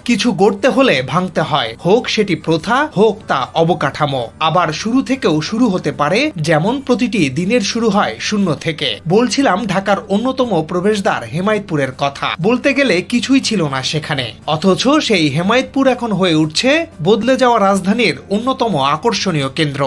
কিছু গড়তে হলে ভাঙতে হয়, হোক সেটি প্রথা, হোক তা অবকাঠামো। আবার শুরু থেকেও শুরু হতে পারে, যেমন প্রতিটি দিনের শুরু হয় শূন্য থেকে। বলছিলাম ঢাকার অন্যতম প্রবেশদ্বার হেমায়েতপুরের কথা। বলতে গেলে কিছুই ছিল না সেখানে, অথচ সেই হেমায়েতপুর এখন হয়ে উঠছে বদলে যাওয়া রাজধানীর অন্যতম আকর্ষণীয় কেন্দ্র।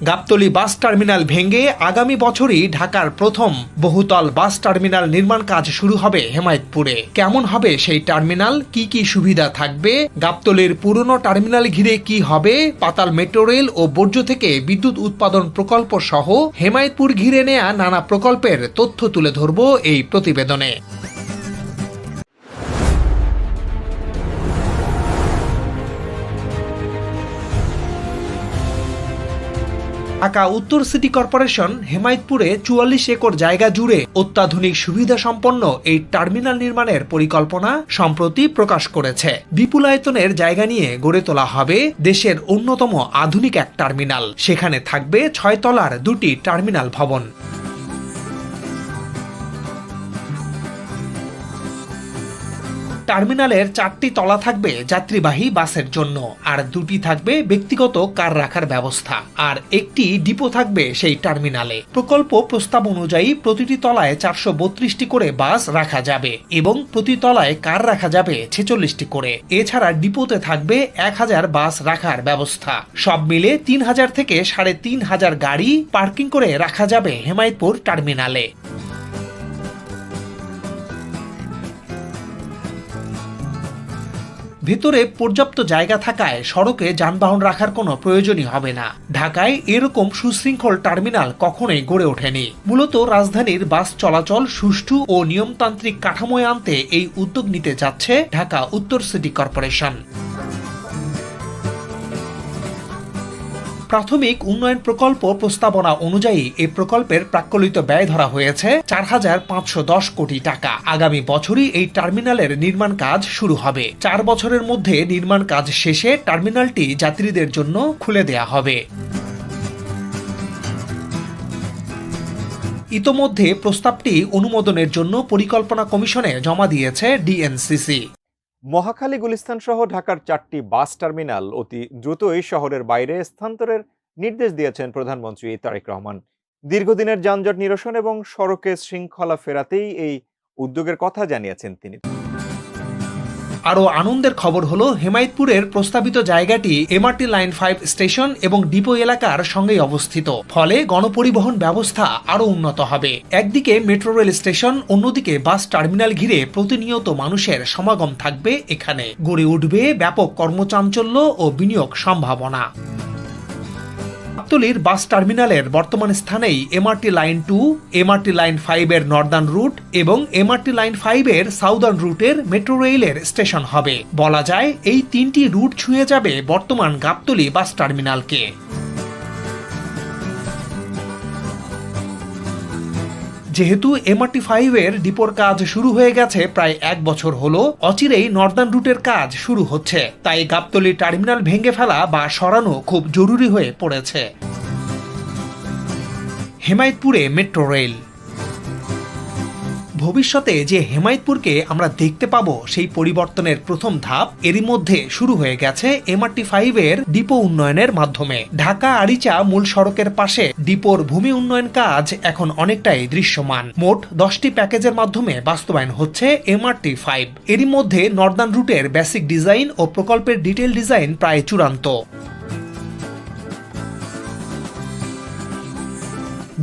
গাবতলী বাস টার্মিনাল ভেঙে আগামী বছরই ঢাকার প্রথম বহুতল বাস টার্মিনাল নির্মাণ কাজ শুরু হবে হেমায়েতপুরে। কেমন হবে সেই টার্মিনাল, কি কি সুবিধা থাকবে, গাবতলীর পুরনো টার্মিনাল ঘিরে কি হবে, পাতাল মেট্রো রেল ও বর্জ্য থেকে বিদ্যুৎ উৎপাদন প্রকল্প সহ হেমায়েতপুর ঘিরে নেয়া নানা প্রকল্পের তথ্য তুলে ধরব এই প্রতিবেদনে। ঢাকা উত্তর সিটি কর্পোরেশন হেমায়েতপুরে ৪৪ একর জায়গা জুড়ে অত্যাধুনিক সুবিধা সম্পন্ন এই টার্মিনাল নির্মাণের পরিকল্পনা সম্প্রতি প্রকাশ করেছে। বিপুল আয়তনের জায়গা নিয়ে গড়ে তোলা হবে দেশের অন্যতম আধুনিক এক টার্মিনাল। সেখানে থাকবে ৬ তলার ২টি টার্মিনাল ভবন। টার্মিনালের ৪টি তলা থাকবে যাত্রীবাহী বাসের জন্য, আর ২টি থাকবে ব্যক্তিগত কার রাখার ব্যবস্থা, আর একটি ডিপো থাকবে সেই টার্মিনালে। প্রকল্প প্রস্তাব অনুযায়ী প্রতিটি তলায় ৪৩২টি করে বাস রাখা যাবে এবং প্রতি তলায় কার রাখা যাবে ৪৬টি করে। এছাড়া ডিপোতে থাকবে ১,০০০ বাস রাখার ব্যবস্থা। সব মিলে ৩,০০০ থেকে ৩,৫০০ গাড়ি পার্কিং করে রাখা যাবে হেমায়েতপুর টার্মিনালে। ভেতরে পর্যাপ্ত জায়গা থাকায় সড়কে যানবাহন রাখার কোনো প্রয়োজনই হবে না। ঢাকায় এরকম সুশৃঙ্খল টার্মিনাল কখনোই গড়ে ওঠেনি। মূলত রাজধানীর বাস চলাচল সুষ্ঠু ও নিয়মতান্ত্রিক কাঠামোয় আনতে এই উদ্যোগ নিতে যাচ্ছে ঢাকা উত্তর সিটি কর্পোরেশন। প্রাথমিক উন্নয়ন প্রকল্প প্রস্তাবনা অনুযায়ী এই প্রকল্পের প্রাক্কলিত ব্যয় ধরা হয়েছে ৪,৫১০ কোটি টাকা। আগামী বছরই এই টার্মিনালের নির্মাণ কাজ শুরু হবে। ৪ বছরের মধ্যে নির্মাণ কাজ শেষে টার্মিনালটি যাত্রীদের জন্য খুলে দেয়া হবে। ইতোমধ্যে প্রস্তাবটি অনুমোদনের জন্য পরিকল্পনা কমিশনে জমা দিয়েছে ডিএনসিসি। মহাখালী, গুলিস্তান সহ ঢাকার ৪টি বাস টার্মিনাল অতি দ্রুতই শহরের বাইরে স্থানান্তরের নির্দেশ দিয়েছেন প্রধানমন্ত্রী তারেক রহমান। দীর্ঘদিনের যানজট নিরসন এবং সড়কে শৃঙ্খলা ফেরাতেই এই উদ্যোগের কথা জানিয়েছেন তিনি। আরও আনন্দের খবর হলো, হেমায়েতপুরের প্রস্তাবিত জায়গাটি এমআরটি লাইন ৫ স্টেশন এবং ডিপো এলাকার সঙ্গেই অবস্থিত। ফলে গণপরিবহন ব্যবস্থা আরও উন্নত হবে। একদিকে মেট্রো রেল স্টেশন, অন্যদিকে বাস টার্মিনাল ঘিরে প্রতিনিয়ত মানুষের সমাগম থাকবে। এখানে গড়ে উঠবে ব্যাপক কর্মচাঞ্চল্য ও বিনিয়োগ সম্ভাবনা। গাবতলীর বাস টার্মিনালের বর্তমান স্থানেই এমআরটি লাইন ২, এমআরটি লাইন ৫ এর নর্দার্ন রুট এবং এমআরটি লাইন ৫ এর সাউদার্ন রুটের মেট্রো রেলের স্টেশন হবে। বলা যায় এই ৩টি রুট ছুঁয়ে যাবে বর্তমান গাবতলী বাস টার্মিনালকে। যেহেতু এমআরটি ৫ এর ডিপোর কাজ শুরু হয়ে গেছে প্রায় ১ বছর হলো, অচিরেই নর্দার্ন রুটের কাজ শুরু হচ্ছে। তাই গাবতলী টার্মিনাল ভেঙে ফেলা বা সরানো খুব জরুরি হয়ে পড়েছে। হেমায়েতপুরে মেট্রো রেল। ভবিষ্যতে যে হেমায়েতপুরকে আমরা দেখতে পাবো, সেই পরিবর্তনের প্রথম ধাপ এরই মধ্যে শুরু হয়ে গেছে এমআরটি ৫ এর ডিপো উন্নয়নের মাধ্যমে। ঢাকা আরিচা মূল সড়কের পাশে ডিপোর ভূমি উন্নয়ন কাজ এখন অনেকটাই দৃশ্যমান। মোট 10টি প্যাকেজের মাধ্যমে বাস্তবায়ন হচ্ছে এমআরটি ৫। এরই মধ্যে নর্দার্ন রুটের বেসিক ডিজাইন ও প্রকল্পের ডিটেইল ডিজাইন প্রায় চূড়ান্ত।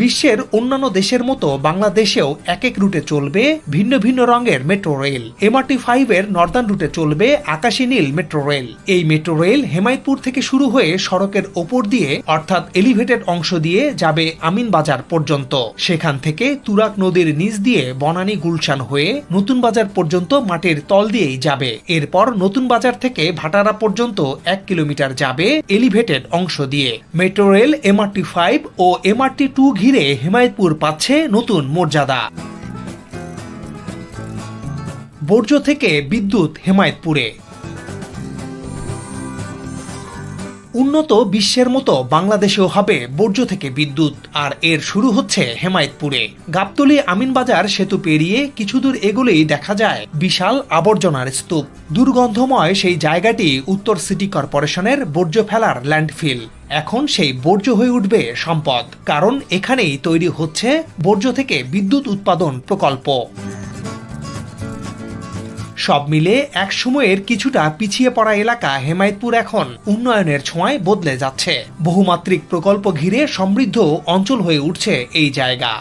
বিশ্বের অন্যান্য দেশের মতো বাংলাদেশেও এক এক রুটে চলবে ভিন্ন ভিন্ন রঙের মেট্রো রেল। এমআরটি ৫ এর নর্দার্ন রুটে চলবে আকাশী নীল মেট্রো রেল। এই মেট্রো রেল হেমায়েতপুর থেকে শুরু হয়ে সড়কের ওপর দিয়ে অর্থাৎ এলিভেটেড অংশ দিয়ে যাবে আমিনবাজার পর্যন্ত। সেখান থেকে তুরাগ নদীর নিচ দিয়ে বনানী গুলশান হয়ে নতুন বাজার পর্যন্ত মাটির তল দিয়েই যাবে। এরপর নতুন বাজার থেকে ভাটারা পর্যন্ত ১ কিলোমিটার যাবে এলিভেটেড অংশ দিয়ে। মেট্রো রেল এমআরটি ৫ ও এমআরটি ২ ঘিরে হেমায়েতপুর পাচ্ছে নতুন মর্যাদা। বর্জ্য থেকে বিদ্যুৎ হেমায়েতপুরে। উন্নত বিশ্বের মতো বাংলাদেশেও হবে বর্জ্য থেকে বিদ্যুৎ, আর এর শুরু হচ্ছে হেমায়েতপুরে। গাবতলী আমিনবাজার সেতু পেরিয়ে কিছু দূর এগোলেই দেখা যায় বিশাল আবর্জনার স্তূপ। দুর্গন্ধময় সেই জায়গাটি উত্তর সিটি কর্পোরেশনের বর্জ্য ফেলার ল্যান্ডফিল। এখন সেই বর্জ্য হয়ে উঠবে সম্পদ, কারণ এখানেই তৈরি হচ্ছে বর্জ্য থেকে বিদ্যুৎ উৎপাদন প্রকল্প। সব মিলে এক সময়ের কিছুটা পিছিয়ে পড়া এলাকা হেমায়েতপুর এখন উন্নয়নের ছোঁয়ায় বদলে যাচ্ছে। বহুমাত্রিক প্রকল্প ঘিরে সমৃদ্ধ অঞ্চল হয়ে উঠছে এই জায়গা।